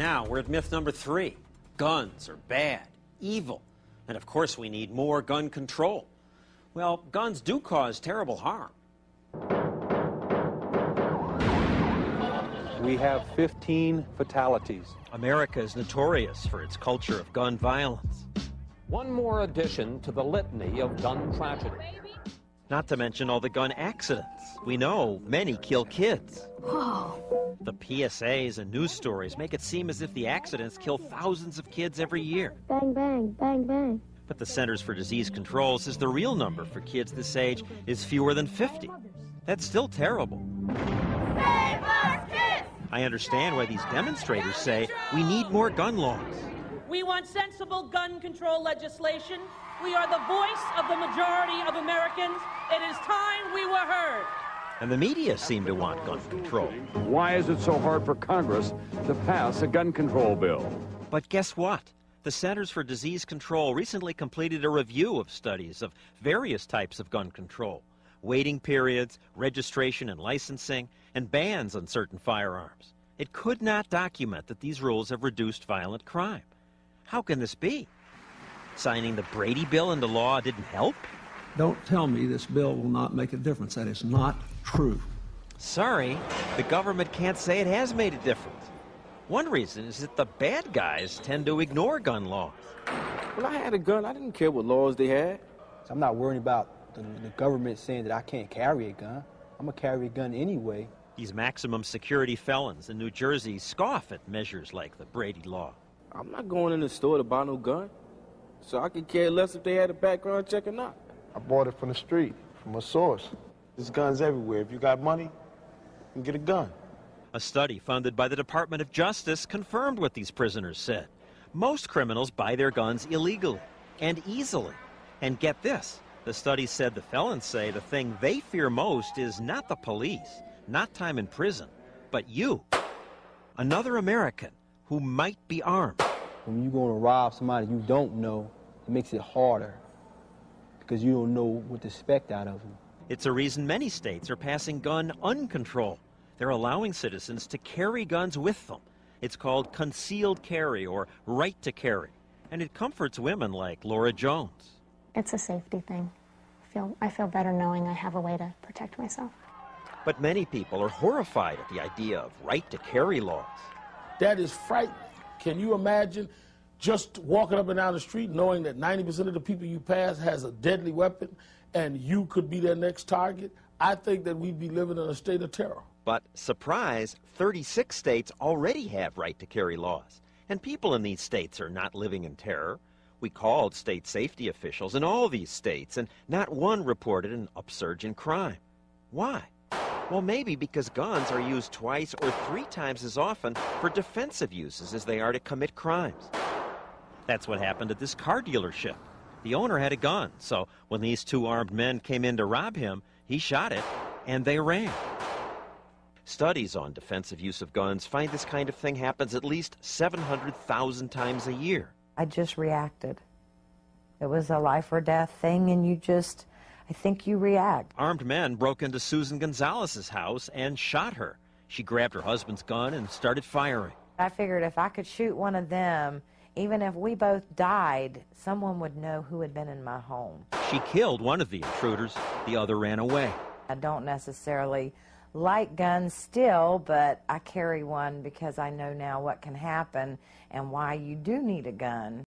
Now, we're at myth number 3. Guns are bad, evil, and of course we need more gun control. Well, guns do cause terrible harm. We have 15 fatalities. America is notorious for its culture of gun violence. One more addition to the litany of gun tragedy. Not to mention all the gun accidents. We know many kill kids. Whoa. The PSAs and news stories make it seem as if the accidents kill thousands of kids every year. Bang, bang, bang, bang. But the Centers for Disease Control says the real number for kids this age is fewer than 50. That's still terrible. Save us, kids! I understand why these demonstrators say we need more gun laws. We want sensible gun control legislation. We are the voice of the majority of Americans. It is time we were heard. And the media seem to want gun control. Why is it so hard for Congress to pass a gun control bill? But guess what? The Centers for Disease Control recently completed a review of studies of various types of gun control, waiting periods, registration and licensing, and bans on certain firearms. It could not document that these rules have reduced violent crime. How can this be? Signing the Brady bill into law didn't help? Don't tell me this bill will not make a difference. That is not true. Sorry, the government can't say it has made a difference. One reason is that the bad guys tend to ignore gun laws. When I had a gun, I didn't care what laws they had. So I'm not worried about the government saying that I can't carry a gun. I'm going to carry a gun anyway. These maximum security felons in New Jersey scoff at measures like the Brady law. I'm not going in the store to buy no gun, so I could care less if they had a background check or not. I bought it from the street, from a source. There's guns everywhere. If you got money, you can get a gun. A study funded by the Department of Justice confirmed what these prisoners said. Most criminals buy their guns illegally and easily. And get this, the study said the felons say the thing they fear most is not the police, not time in prison, but you, another American who might be armed. When you're going to rob somebody you don't know, it makes it harder because you don't know what to expect out of them. It's a reason many states are passing gun uncontrol. They're allowing citizens to carry guns with them. It's called concealed carry or right to carry. And it comforts women like Laura Jones. It's a safety thing. I feel better knowing I have a way to protect myself. But many people are horrified at the idea of right to carry laws. That is frightening. Can you imagine just walking up and down the street knowing that 90% of the people you pass has a deadly weapon and you could be their next target? I think that we'd be living in a state of terror. But, surprise, 36 states already have right to carry laws. And people in these states are not living in terror. We called state safety officials in all these states, and not one reported an upsurge in crime. Why? Well, maybe because guns are used twice or 3 times as often for defensive uses as they are to commit crimes. That's what happened at this car dealership. The owner had a gun, so when these 2 armed men came in to rob him, he shot it, and they ran. Studies on defensive use of guns find this kind of thing happens at least 700,000 times a year. I just reacted. It was a life or death thing, and I think you react. Armed men broke into Susan Gonzalez's house and shot her. She grabbed her husband's gun and started firing. I figured if I could shoot one of them, even if we both died, someone would know who had been in my home. She killed one of the intruders. The other ran away. I don't necessarily like guns still, but I carry one because I know now what can happen and why you do need a gun.